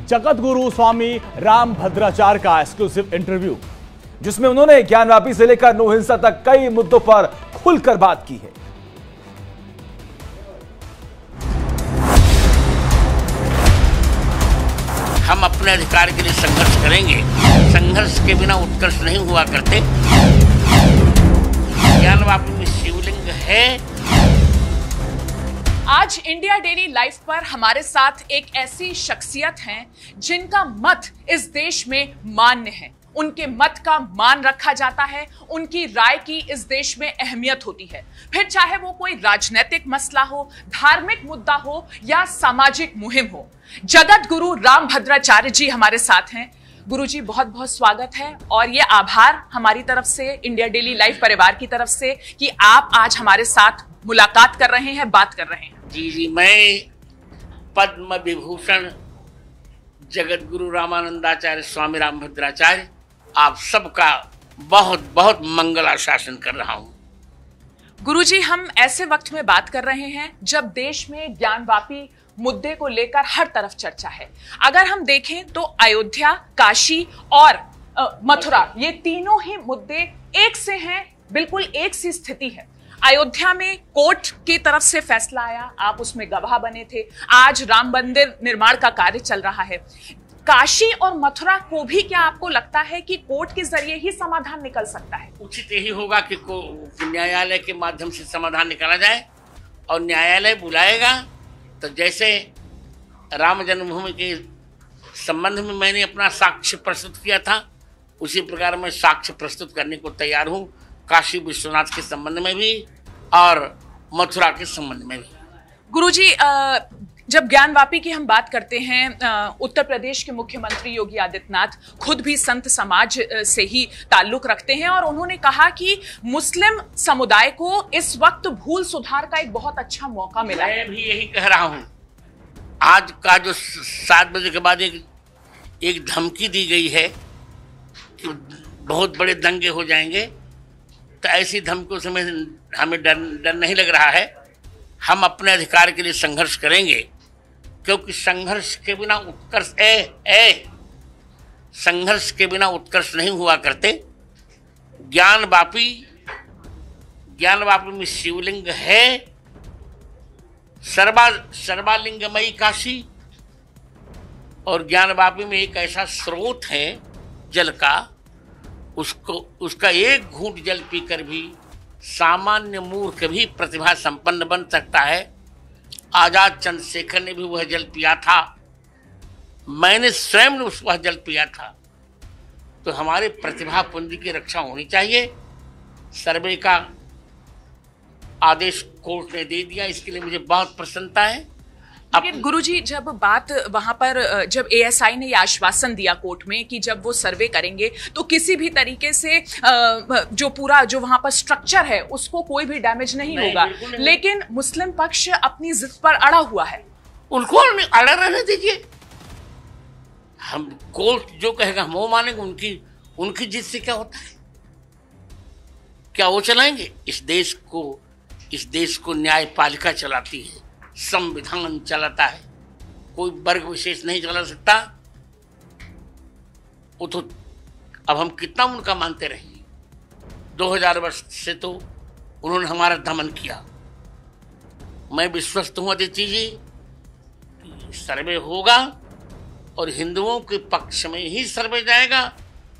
जगत गुरु स्वामी रामभद्राचार्य का exclusive interview, जिसमें उन्होंने ज्ञानवापी से लेकर नो हिंसा तक कई मुद्दों पर खुलकर बात की है। हम अपने अधिकार के लिए संघर्ष करेंगे। संघर्ष के बिना उत्कर्ष नहीं हुआ करते। ज्ञानवापी में शिवलिंग है। आज इंडिया डेली लाइफ पर हमारे साथ एक ऐसी शख्सियत हैं जिनका मत इस देश में मान्य है। उनके मत का मान रखा जाता है, उनकी राय की इस देश में अहमियत होती है। फिर चाहे वो कोई राजनीतिक मसला हो, धार्मिक मुद्दा हो या सामाजिक मुहिम हो। जगत गुरु रामभद्राचार्य जी हमारे साथ हैं। गुरु जी बहुत बहुत स्वागत है और ये आभार हमारी तरफ से, इंडिया डेली लाइफ परिवार की तरफ से कि आप आज हमारे साथ मुलाकात कर रहे हैं, बात कर रहे हैं। जी, मैं पद्म विभूषण जगत गुरु रामानंदाचार्य स्वामी रामभद्राचार्य आप सबका बहुत बहुत मंगल आशासन कर रहा हूं। गुरुजी, हम ऐसे वक्त में बात कर रहे हैं जब देश में ज्ञानवापी मुद्दे को लेकर हर तरफ चर्चा है। अगर हम देखें तो अयोध्या, काशी और मथुरा, ये तीनों ही मुद्दे एक से हैं, बिल्कुल एक सी स्थिति है। अयोध्या में कोर्ट की तरफ से फैसला आया, आप उसमें गवाह बने थे। आज राम मंदिर निर्माण का कार्य चल रहा है। काशी और मथुरा को भी क्या आपको लगता है कि कोर्ट के जरिए ही समाधान निकल सकता है? उचित यही होगा कि न्यायालय के माध्यम से समाधान निकाला जाए और न्यायालय बुलाएगा तो जैसे राम जन्मभूमि के संबंध में मैंने अपना साक्ष्य प्रस्तुत किया था, उसी प्रकार मैं साक्ष्य प्रस्तुत करने को तैयार हूँ, काशी विश्वनाथ के संबंध में भी और मथुरा के संबंध में भी। गुरुजी, जब ज्ञानवापी की हम बात करते हैं, उत्तर प्रदेश के मुख्यमंत्री योगी आदित्यनाथ खुद भी संत समाज से ही ताल्लुक रखते हैं और उन्होंने कहा कि मुस्लिम समुदाय को इस वक्त भूल सुधार का एक बहुत अच्छा मौका मिला है। मैं भी यही कह रहा हूं। आज का जो 7 बजे के बाद एक धमकी दी गई है कि बहुत बड़े दंगे हो जाएंगे, तो ऐसी धमकियों से हमें डर नहीं लग रहा है। हम अपने अधिकार के लिए संघर्ष करेंगे, क्योंकि संघर्ष के बिना उत्कर्ष संघर्ष के बिना उत्कर्ष नहीं हुआ करते। ज्ञानवापी में शिवलिंग है। सर्वालिंगमयी काशी और ज्ञानवापी में एक ऐसा स्रोत है जल का, उसका एक घूंट जल पीकर भी सामान्य मूर्ख भी प्रतिभा संपन्न बन सकता है। आजाद चंद्रशेखर ने भी वह जल पिया था, मैंने स्वयं वह जल पिया था। तो हमारे प्रतिभा पुंज की रक्षा होनी चाहिए। सर्वे का आदेश कोर्ट ने दे दिया, इसके लिए मुझे बहुत प्रसन्नता है। लेकिन गुरुजी, जब बात वहां पर, जब एएसआई ने यह आश्वासन दिया कोर्ट में कि जब वो सर्वे करेंगे तो किसी भी तरीके से जो वहां पर स्ट्रक्चर है उसको कोई भी डैमेज नहीं होगा, लेकिन मुस्लिम पक्ष अपनी जिद पर अड़ा हुआ है। उनको अड़ा रहने दीजिए। हम कोर्ट जो कहेगा हम वो मानेंगे। उनकी जिद से क्या होता है? क्या वो चलाएंगे? इस देश को न्यायपालिका चलाती है, संविधान चलाता है, कोई वर्ग विशेष नहीं चला सकता। वो तो अब हम कितना उनका मानते रहेंगे? 2000 वर्ष से तो उन्होंने हमारा दमन किया। मैं विश्वस्त हूं अदिति जी, सर्वे होगा और हिंदुओं के पक्ष में ही सर्वे जाएगा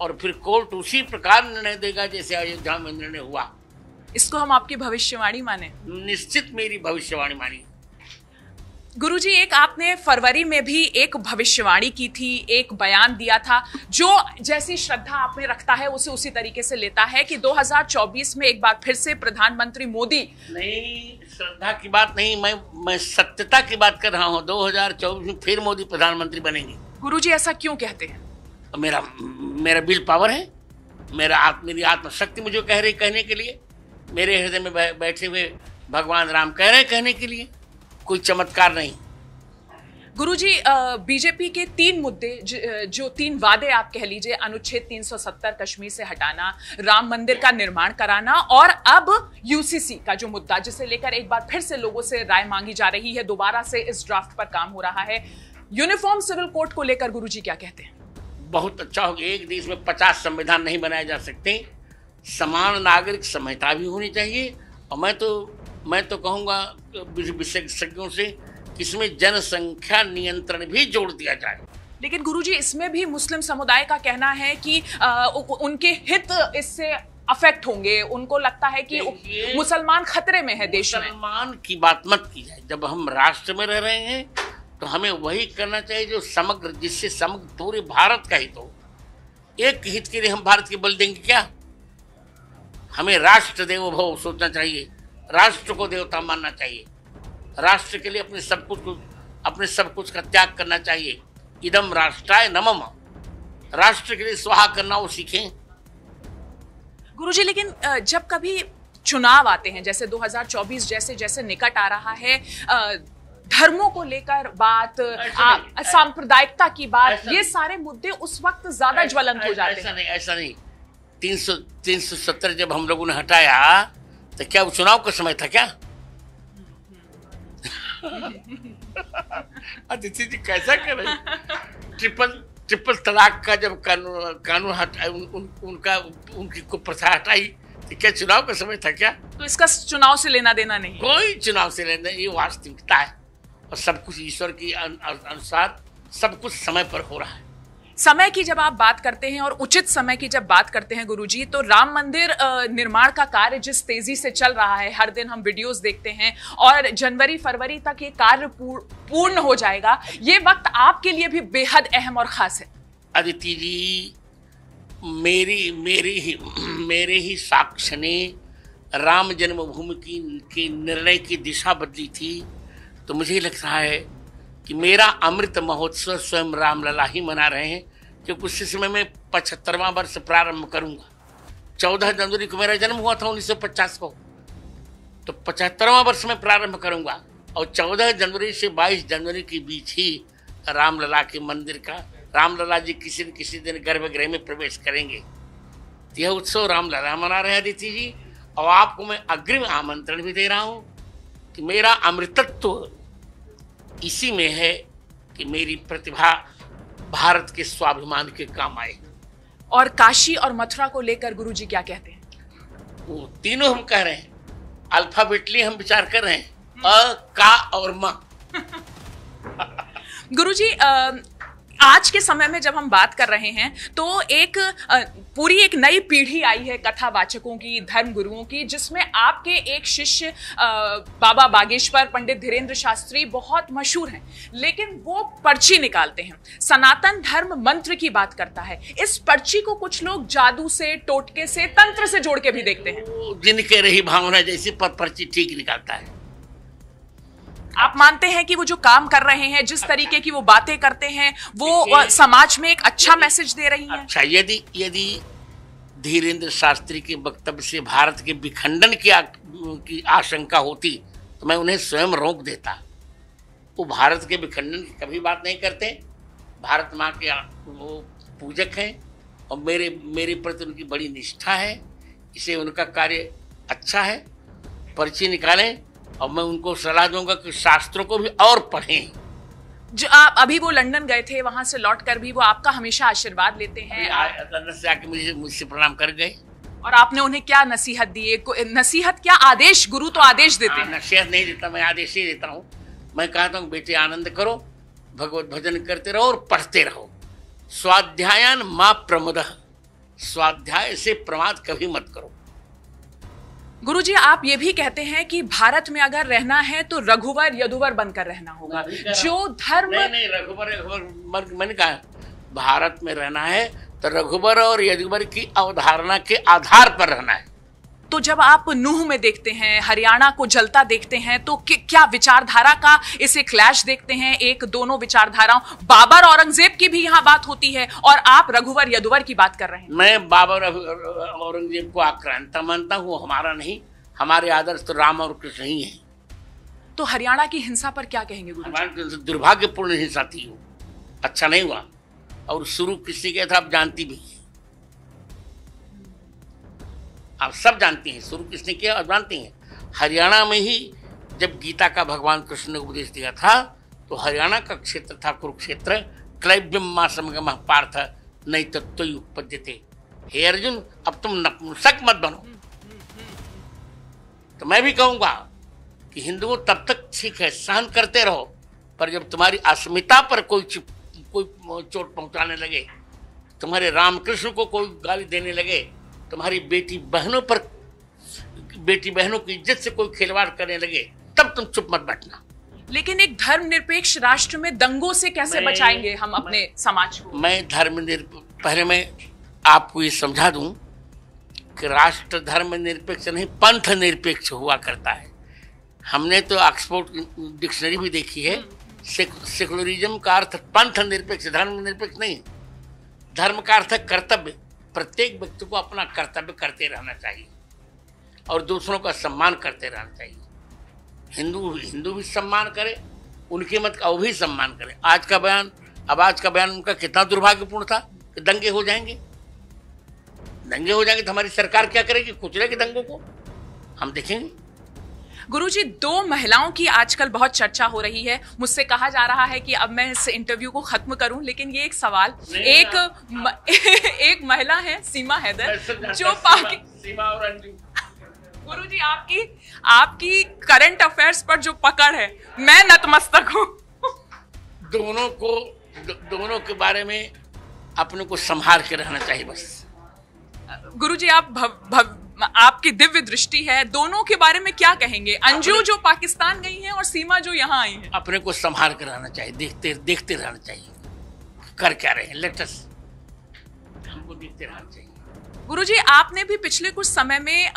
और फिर कोर्ट उसी प्रकार निर्णय देगा जैसे अयोध्या में निर्णय हुआ। इसको हम आपकी भविष्यवाणी माने? निश्चित मेरी भविष्यवाणी मानी। गुरुजी, एक आपने फरवरी में भी एक भविष्यवाणी की थी, एक बयान दिया था, जो जैसी श्रद्धा आप में रखता है उसे उसी तरीके से लेता है कि 2024 में एक बार फिर से प्रधानमंत्री मोदी। नहीं, श्रद्धा की बात नहीं, मैं सत्यता की बात कर रहा हूँ। 2024 में फिर मोदी प्रधानमंत्री बनेंगे। गुरुजी, ऐसा क्यों कहते हैं? मेरा विल पावर है, मेरी आत्मशक्ति मुझे कह रही कहने के लिए, मेरे हृदय में बैठे हुए भगवान राम कह रहे कहने के लिए, कोई चमत्कार नहीं। गुरुजी, बीजेपी के 3 मुद्दे, जो 3 वादे आप कह लीजिए, अनुच्छेद 370 कश्मीर से हटाना, राम मंदिर का निर्माण कराना और अब यूसीसी का जो मुद्दा, जिसे लेकर एक बार फिर से लोगों से राय मांगी जा रही है, दोबारा से इस ड्राफ्ट पर काम हो रहा है। यूनिफॉर्म सिविल कोड को लेकर गुरुजी क्या कहते हैं? बहुत अच्छा होगा। एक देश में 50 संविधान नहीं बनाए जा सकते। समान नागरिक संहिता भी होनी चाहिए। और मैं तो कहूँगा विशेषज्ञों से कि इसमें जनसंख्या नियंत्रण भी जोड़ दिया जाए। लेकिन गुरुजी, इसमें भी मुस्लिम समुदाय का कहना है कि उनके हित इससे अफेक्ट होंगे। उनको लगता है कि मुसलमान खतरे में है देश में। मुसलमान की बात मत की जाए। जब हम राष्ट्र में रह रहे हैं तो हमें वही करना चाहिए जो समग्र, जिससे समग्र पूरे भारत का हित हो। एक हित के लिए हम भारत के बल देंगे क्या? हमें राष्ट्र देवो भव सोचना चाहिए। राष्ट्र को देवता मानना चाहिए। राष्ट्र के लिए अपने सब कुछ का त्याग करना चाहिए। इदम राष्ट्राय नमः। राष्ट्र के लिए स्वाहा करना वो सीखें। गुरुजी, लेकिन जब कभी चुनाव आते हैं, जैसे 2024 जैसे निकट आ रहा है, धर्मों को लेकर बात, सांप्रदायिकता की बात, ये सारे मुद्दे उस वक्त ज्यादा ज्वलंत हो जाते हैं। ऐसा नहीं। 370 जब हम लोगों ने हटाया तो क्या वो चुनाव का समय था क्या? अदिति जी कैसा कर रहे? ट्रिपल तलाक का जब कानून हटाया, उनकी को प्रथा हटाई, तो क्या चुनाव का समय था क्या? तो इसका चुनाव से लेना देना नहीं। कोई चुनाव से लेना, ये वास्तविकता है। और सब कुछ ईश्वर के अनुसार सब कुछ समय पर हो रहा है। समय की जब आप बात करते हैं और उचित समय की जब बात करते हैं गुरुजी, तो राम मंदिर निर्माण का कार्य जिस तेजी से चल रहा है, हर दिन हम वीडियोस देखते हैं, और जनवरी फरवरी तक ये कार्य पूर्ण हो जाएगा। ये वक्त आपके लिए भी बेहद अहम और खास है। अदिति जी, मेरे ही साक्ष्य ने राम जन्मभूमि की निर्णय की दिशा बदली थी। तो मुझे लग रहा है कि मेरा अमृत महोत्सव स्वयं रामलला ही मना रहे हैं, क्योंकि उस समय में 75वां वर्ष प्रारंभ करूंगा। 14 जनवरी को मेरा जन्म हुआ था 1950 को, तो 75वां वर्ष में प्रारंभ करूंगा। और 14 जनवरी से 22 जनवरी के बीच ही रामलला के मंदिर का, रामलला जी किसी न किसी दिन गर्भगृह में प्रवेश करेंगे। यह उत्सव रामलला मना रहे हैं अदिति जी। और आपको मैं अग्रिम आमंत्रण भी दे रहा हूं कि मेरा अमृतत्व इसी में है कि मेरी प्रतिभा भारत के स्वाभिमान के काम आए। और काशी और मथुरा को लेकर गुरुजी क्या कहते हैं? वो तीनों हम कह रहे हैं, अल्फाबेटली हम विचार कर रहे हैं, अ, का और म। गुरुजी, आज के समय में जब हम बात कर रहे हैं तो पूरी एक नई पीढ़ी आई है कथावाचकों की, धर्म गुरुओं की, जिसमें आपके एक शिष्य बाबा बागेश्वर पंडित धीरेन्द्र शास्त्री बहुत मशहूर हैं। लेकिन वो पर्ची निकालते हैं, सनातन धर्म मंत्र की बात करता है। इस पर्ची को कुछ लोग जादू से, टोटके से, तंत्र से जोड़ के भी देखते हैं। जिनके रही भावना जैसी पर्ची ठीक निकालता है। आप मानते हैं कि वो जो काम कर रहे हैं, जिस तरीके की वो बातें करते हैं, वो समाज में एक अच्छा मैसेज दे रही हैं? अच्छा, यदि धीरेन्द्र शास्त्री के वक्तव्य से भारत के विखंडन की आशंका होती तो मैं उन्हें स्वयं रोक देता। वो भारत के विखंडन की कभी बात नहीं करते। भारत माँ के वो पूजक हैं और मेरे प्रति उनकी बड़ी निष्ठा है। इसे उनका कार्य अच्छा है। पर्ची निकालें और मैं उनको सलाह दूंगा कि शास्त्रों को भी और पढ़ें। जो आप अभी वो लंदन गए थे, वहां से लौटकर भी वो आपका हमेशा आशीर्वाद लेते हैं। लंदन से आके मुझसे प्रणाम कर गए। और आपने उन्हें क्या नसीहत दी? नसीहत क्या, आदेश? गुरु तो आदेश देते हैं। नसीहत नहीं देता, मैं आदेश ही देता हूँ। मैं कहता हूँ बेटे आनंद करो, भगवत भजन करते रहो और पढ़ते रहो। स्वाध्यायन मां प्रमदः, स्वाध्याय से प्रमाद कभी मत करो। गुरुजी, आप ये भी कहते हैं कि भारत में अगर रहना है तो रघुवर यदुवर बनकर रहना होगा। जो धर्म नहीं, रघुवर मैंने कहा, भारत में रहना है तो रघुवर और यदुवर की अवधारणा के आधार पर रहना है। तो जब आप नूह में देखते हैं, हरियाणा को जलता देखते हैं, तो क्या विचारधारा का इसे क्लैश देखते हैं? एक दोनों विचारधाराओं, बाबर औरंगजेब की भी यहाँ बात होती है और आप रघुवर यदुवर की बात कर रहे हैं। मैं बाबर औरंगजेब को आक्रांता मानता हूँ, हमारा नहीं। हमारे आदर्श तो राम और कृष्ण ही है। तो हरियाणा की हिंसा पर क्या कहेंगे गुरुजी? दुर्भाग्यपूर्ण हिंसा थी, वो अच्छा नहीं हुआ। और शुरू किसने किया था आप जानती भी, आप सब जानती हैं शुरू किसने किया और जानती हैं। हरियाणा में ही जब गीता का भगवान कृष्ण ने उपदेश दिया था तो हरियाणा का क्षेत्र था कुरुक्षेत्र, क्लैब्यम मां समगमः पार्थ नहीं तो उपपद्यते। हे अर्जुन, अब तुम नपुंसक मत बनो। तो मैं भी कहूंगा कि हिंदुओं तब तक ठीक है, सहन करते रहो, पर जब तुम्हारी अस्मिता पर कोई चोट पहुंचाने लगे, तुम्हारे रामकृष्ण को कोई गाली देने लगे, तुम्हारी बेटी बहनों की इज्जत से कोई खिलवाड़ करने लगे, तब तुम चुप मत बैठना। लेकिन एक धर्मनिरपेक्ष राष्ट्र में दंगों से कैसे बचाएंगे हम अपने समाज को? पहले मैं आपको ये समझा दूं कि राष्ट्र धर्म निरपेक्ष नहीं, पंथ निरपेक्ष हुआ करता है। हमने तो ऑक्सफोर्ड डिक्शनरी भी देखी है। सेकुलरिज्म का अर्थ पंथ निरपेक्ष, धर्म निरपेक्ष नहीं। धर्म का अर्थ है कर्तव्य। प्रत्येक व्यक्ति को अपना कर्तव्य करते रहना चाहिए और दूसरों का सम्मान करते रहना चाहिए। हिंदू भी सम्मान करे, उनके मत का वो भी सम्मान करे। आज का बयान उनका कितना दुर्भाग्यपूर्ण था कि दंगे हो जाएंगे तो हमारी सरकार क्या करेगी? कुचलेगी दंगों को, हम देखेंगे। गुरुजी, 2 महिलाओं की आजकल बहुत चर्चा हो रही है। मुझसे कहा जा रहा है कि अब मैं इस इंटरव्यू को खत्म करूं, लेकिन ये एक सवाल, एक महिला है सीमा हैदर, जो सीमा और अंजू। गुरुजी, आपकी करंट अफेयर्स पर जो पकड़ है, मैं नतमस्तक हूं। दोनों के बारे में अपने को संभाल के रहना चाहिए बस। गुरुजी, आपकी दिव्य दृष्टि है, दोनों के बारे में क्या कहेंगे? अंजू जो पाकिस्तान गई हैं और सीमा जो यहाँ आई हैं। अपने को संभाल कर रहना चाहिए, देखते रहना चाहिए कर क्या रहे हैं। हमको देखते रहना चाहिए। गुरुजी, आपने भी पिछले कुछ समय में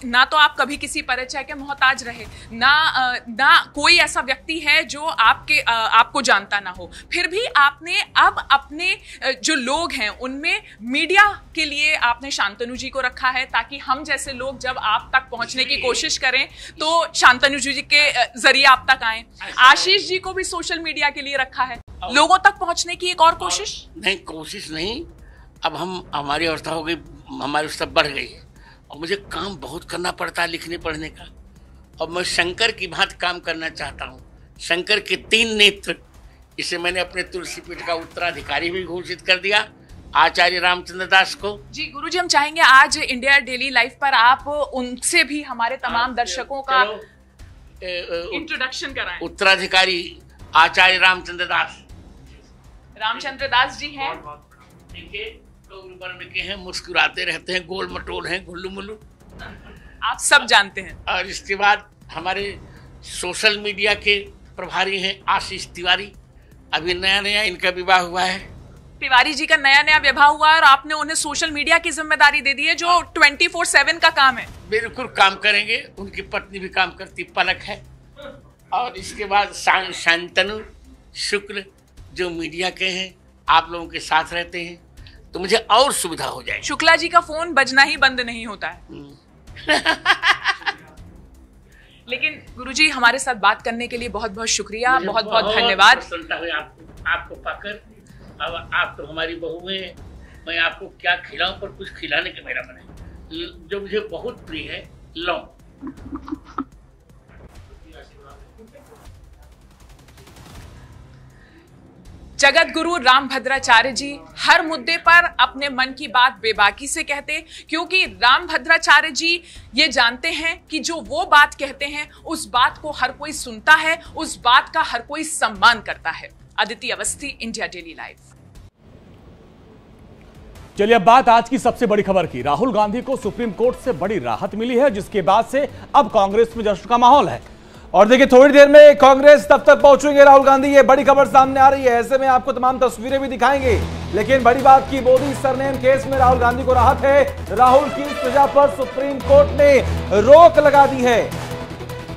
ना तो आप कभी किसी परिचय के मोहताज रहे, ना कोई ऐसा व्यक्ति है जो आपको जानता ना हो, फिर भी आपने अब अपने जो लोग हैं उनमें मीडिया के लिए आपने शांतनु जी को रखा है, ताकि हम जैसे लोग जब आप तक पहुंचने की कोशिश करें तो शांतनु जी के जरिए आप तक आए। आशीष जी को भी सोशल मीडिया के लिए रखा है, लोगों तक पहुंचने की एक और कोशिश नहीं। अब हमारी अवस्था हो गई, हमारी अवस्था बढ़ गई है और मुझे काम बहुत करना पड़ता है, लिखने पढ़ने का। और मैं शंकर की भांति काम करना चाहता हूँ। शंकर के 3 नेत्र, इसे मैंने अपने तुलसी पीठ का उत्तराधिकारी भी घोषित कर दिया, आचार्य रामचंद्र दास को। जी गुरुजी, हम चाहेंगे आज इंडिया डेली लाइफ पर आप उनसे भी हमारे तमाम दर्शकों का इंट्रोडक्शन कराएं। उत्तराधिकारी आचार्य रामचंद्र दास जी हैं। देखिए, वर्ण के हैं, मुस्कुराते रहते हैं, गोल मटोल हैं, गुल्लू मुल्लू, आप सब जानते हैं। और इसके बाद हमारे सोशल मीडिया के प्रभारी हैं आशीष तिवारी। अभी नया इनका विवाह हुआ है। तिवारी जी का नया विवाह हुआ है और आपने उन्हें सोशल मीडिया की जिम्मेदारी दे दी है, जो 24/7 का काम है। बिल्कुल काम करेंगे। उनकी पत्नी भी काम करती, पलक है। और इसके बाद शांतनु शुक्ल, जो मीडिया के हैं, आप लोगों के साथ रहते हैं, तो मुझे और सुविधा हो जाएगी। शुक्ला जी का फोन बजना ही बंद नहीं होता है। लेकिन गुरुजी, हमारे साथ बात करने के लिए बहुत बहुत शुक्रिया, बहुत बहुत धन्यवाद। आपको पाकर। अब आप तो हमारी बहू हैं, मैं आपको क्या खिलाऊं, पर कुछ खिलाने के मेरा मन है, जो मुझे बहुत प्रिय है, लौंग। जगत गुरु रामभद्राचार्य जी हर मुद्दे पर अपने मन की बात बेबाकी से कहते, क्योंकि रामभद्राचार्य जी ये जानते हैं कि जो वो बात कहते हैं उस बात को हर कोई सुनता है, उस बात का हर कोई सम्मान करता है। Aditi Awasthi, India daily live. चलिए अब बात आज की सबसे बड़ी खबर की। राहुल गांधी को सुप्रीम कोर्ट से बड़ी राहत मिली है, जिसके बाद से अब कांग्रेस में जश्न का माहौल है। और देखिए, थोड़ी देर में कांग्रेस दफ्तर पहुंचेंगे राहुल गांधी, ये बड़ी खबर सामने आ रही है। ऐसे में आपको तमाम तस्वीरें भी दिखाएंगे। लेकिन बड़ी बात की, मोदी सरनेम केस में राहुल गांधी को राहत है। राहुल की सजा पर सुप्रीम कोर्ट ने रोक लगा दी है।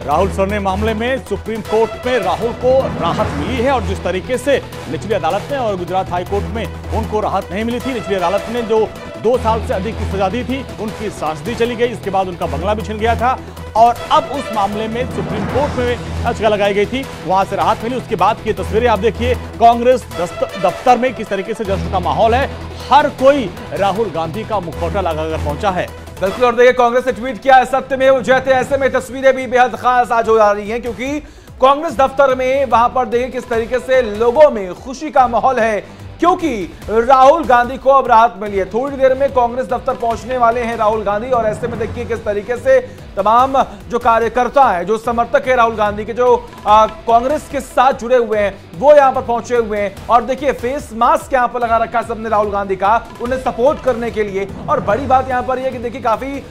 राहुल सरनेम मामले में सुप्रीम कोर्ट में राहुल को राहत मिली है, और जिस तरीके से निचली अदालत में और गुजरात हाईकोर्ट में उनको राहत नहीं मिली थी, निचली अदालत ने जो 2 साल से अधिक की सजा दी थी, उनकी सांसदी चली गई, इसके बाद उनका बंगला भी छिन गया था, और अब उस मामले में सुप्रीम कोर्ट में याचिका लगाई गई थी, वहां से राहत मिली। उसके बाद की तस्वीरें आप देखिए, कांग्रेस दफ्तर में किस तरीके से जश्न का माहौल है, हर कोई राहुल गांधी का मुखौटा लगाकर पहुंचा है। बिल्कुल, और देखिए कांग्रेस ने ट्वीट किया है, सत्यमेव जयते। ऐसे में तस्वीरें भी बेहद खास आज हो जा रही हैं, क्योंकि कांग्रेस दफ्तर में वहां पर देखिए किस तरीके से लोगों में खुशी का माहौल है, क्योंकि राहुल गांधी को अब राहत मिली है। थोड़ी देर में कांग्रेस दफ्तर पहुंचने वाले हैं राहुल गांधी, और ऐसे में देखिए किस तरीके से तमाम जो कार्यकर्ता हैं, जो समर्थक है राहुल गांधी के, जो कांग्रेस के साथ जुड़े हुए हैं, वो यहां पर पहुंचे हुए हैं। और देखिए फेस मास्क यहां पर लगा रखा है सबने राहुल गांधी का, उन्हें सपोर्ट करने के लिए। और बड़ी बात यहां पर यह कि देखिए काफी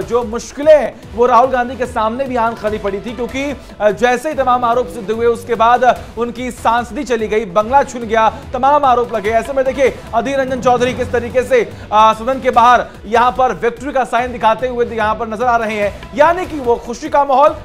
जो मुश्किलें वो राहुल गांधी के सामने भी आन खड़ी पड़ी थी, क्योंकि जैसे ही तमाम आरोप सिद्ध हुए उसके बाद उनकी सांसदी चली गई, बंगला छूट गया, तमाम आरोप लगे। ऐसे में देखिए अधीर रंजन चौधरी किस तरीके से सदन के बाहर यहां पर विक्ट्री का साइन दिखाते हुए यहां पर नजर आ रहे हैं, यानी कि वो खुशी का माहौल।